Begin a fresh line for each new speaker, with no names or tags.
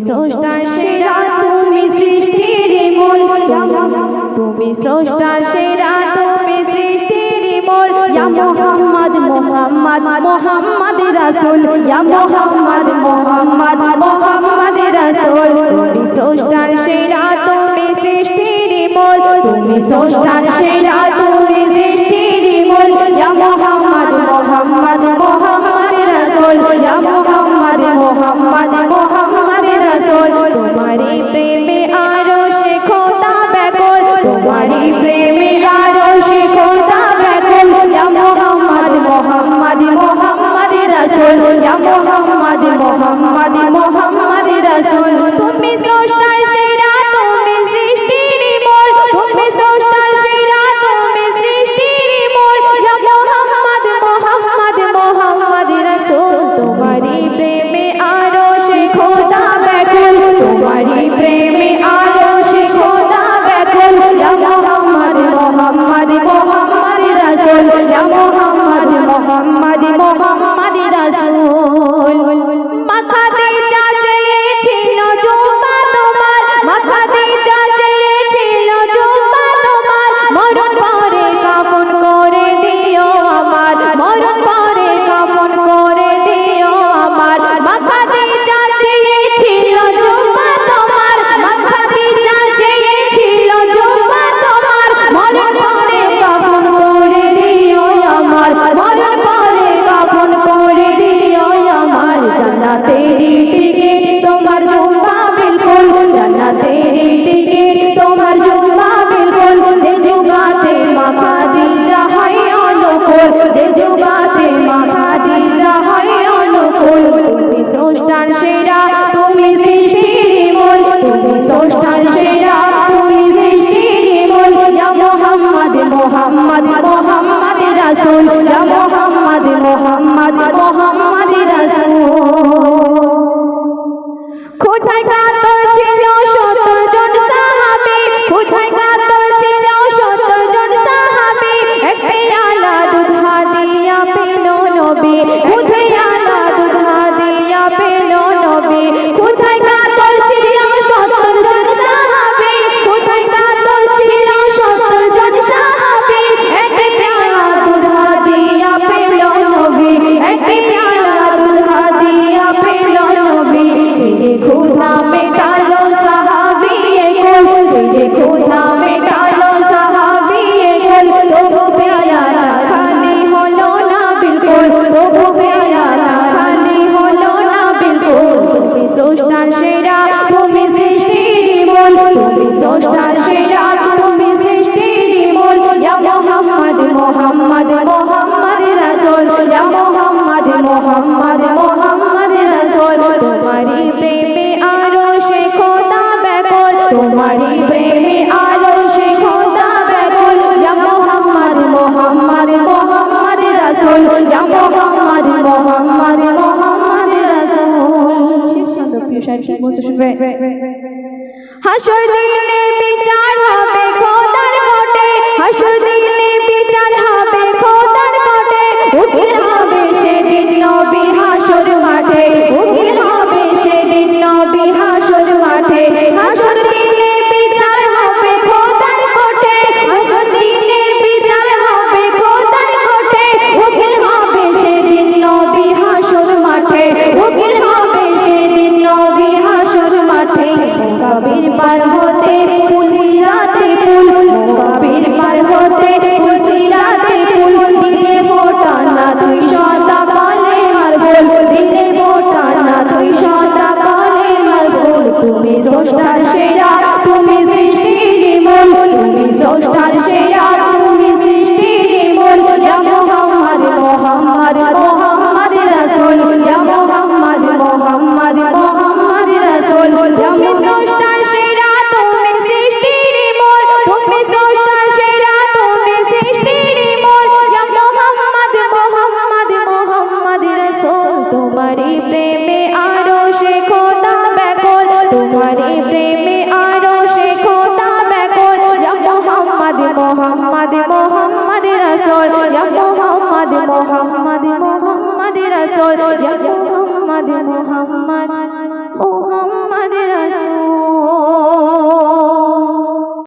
স্রষ্টার সেরা তুমি সৃষ্টির মূল তুমি স্রষ্টার সেরা তুমি সৃষ্টির মূল ইয়া মুহাম্মদ মুহাম্মদ মুহাম্মদ রাসূল ইয়া মুহাম্মদ মুহাম্মদ মুহাম্মদ রাসূল তুমি স্রষ্টার সেরা তুমি সৃষ্টির মূল তুমি স্রষ্টার সেরা তুমি সৃষ্টির মূল ইয়া মুহাম্মদ মুহাম্মদ মুহাম্মদ রাসূল ইয়া মুহাম্মদ মুহাম্মদ মুহাম্মদ রাসূল তোমারি প্রেমে আরশে খোদা ব্যাকুল তোমারি প্রেমে আরশে খোদা ব্যাকুল ইয়া মুহাম্মদ মুহাম্মদ মুহাম্মদ রাসূল ইয়া মুহাম্মদ মুহাম্মদ মুহাম্মদ রাসূল তুমি স্রষ্টার সেরা তুমি সৃষ্টির মূল তুমি স্রষ্টার সেরা তুমি সৃষ্টির মূল ইয়া মুহাম্মদ মুহাম্মদ মুহাম্মদ রাসূল তোমারি প্রেমে আরশে খোদা ব্যাকুল তোমারি প্রেমে আরশে খোদা ব্যাকুল ইয়া মুহাম্মদ মুহাম্মদ মুহাম্মদ রাসূল ইয়া মুহাম্মদ মুহাম্মদ মুহাম্মদ রাসূল মাখাতে চেয়েছিল জুব্বা তোমার মাখাতে চেয়েছিল জুব্বা তোমার মরণ পরে কাফন করে দিও আমার মরণ পরে কাফন করে দিও আমার মাখাতে চেয়েছিল জুব্বা তোমার মাখাতে চেয়েছিল জুব্বা তোমার মরণ পরে কাফন করে দিও আমার মরণ পরে কাফন করে দিও আমার জান্নাতেরি টিকিট তোমার জুব্বা বিলকুল জান্নাতেরি টিকিট তোমার জুব্বা বিলকুল যে জুব্বাতে মা খাদিজা হয় অনুকূল যে জুব্বাতে মা খাদিজা হয় অনুকূল তুমি স্রষ্টার সেরা তুমি সৃষ্টির মূল তুমি স্রষ্টার সেরা তুমি সৃষ্টির মূল ইয়া মুহাম্মদ মুহাম্মদ মুহাম্মদ রাসূল ইয়া মুহাম্মদ মুহাম্মদ মুহাম্মদ রাসূল কোথায় কাতর ছিল 70 জন সাহাবী কোথায় কাতর ছিল 70 জন সাহাবী এক পেয়ালা দুধ হাদিয়া পেল নবী কোথায় আলা দুধ হাদিয়া পেল নবী কোথায় কাতর ছিল 70 জন সাহাবী কোথায় কাতর ছিল 70 জন সাহাবী এক পেয়ালা দুধ হাদিয়া পেল নবী এক পেয়ালা দুধ হাদিয়া পেল নবী ক্ষুধা মেটালো সাহাবী কুল ক্ষুধা মেটালো সাহাবী কুল তবু পেয়ালা খালি হলো না বিলকুল তবু পেয়ালা খালি হলো না বিলকুল তুমি স্রষ্টার সেরা তুমি সৃষ্টির মূল তুমি স্রষ্টার সেরা তুমি সৃষ্টির মূল ইয়া মুহাম্মদ মুহাম্মদ মুহাম্মদ রাসূল ইয়া মুহাম্মদ মুহাম্মদ মুহাম্মদ রাসূল তোমারি প্রেমে আরশে খোদা ব্যাকুল তোমারি প্রেমে আরশে খোদা ব্যাকুল ইয়া মুহাম্মদ মুহাম্মদ মুহাম্মদ রাসূল ইয়া মুহাম্মদ মুহাম্মদ মুহাম্মদ রাসূল শেষ ছন্দ প্রিয় সাহেব কি বলতে শুনবে হাসর দিনে বিচার হবে খোদার কোটে হাসর দিনে বিচার হবে খোদার কোটে উকিল হবে সেদিন নবী হাসর মাঠে উকিল হবে সেদিন নবী হাসর মাঠে হাসর দিনে বিচার হবে খোদার কোটে হাসর দিনে বিচার হবে খোদার কোটে উকিল হবে সেদিন নবী হাসর মাঠে উকিল হবে সেদিন নবী হাসর মাঠে কবির পার হতে পুজিরাতে ফুল কবির পার হতে পুজিরাতে ফুল দিলে মোটা না 200 টাকালে মার ফুল দিলে মোটা না 200 টাকালে মার ফুল তুমি স্রষ্টার সেরা তুমি সৃষ্টির মূল তুমি স্রষ্টার সেরা তুমি সৃষ্টির মূল ইয়া মুহাম্মদ মুহাম্মদ মুহাম্মদ রাসূল ইয়া মুহাম্মদ মুহাম্মদ মুহাম্মদ রাসূল তুমি স্রষ্টার সেরা তুমি সৃষ্টির মূল তুমি স্রষ্টার সেরা তুমি সৃষ্টির মূল ইয়া মুহাম্মদ মুহাম্মদ মুহাম্মদ রাসূল তোমারি প্রেমে আরশে খোদা ব্যাকুল তোমারি প্রেমে আরশে খোদা ব্যাকুল ইয়া মুহাম্মদ মুহাম্মদ মুহাম্মদ রাসূল ইয়া মুহাম্মদ মুহাম্মদ মুহাম্মদ রাসূল ইয়া মুহাম্মদ মুহাম্মদ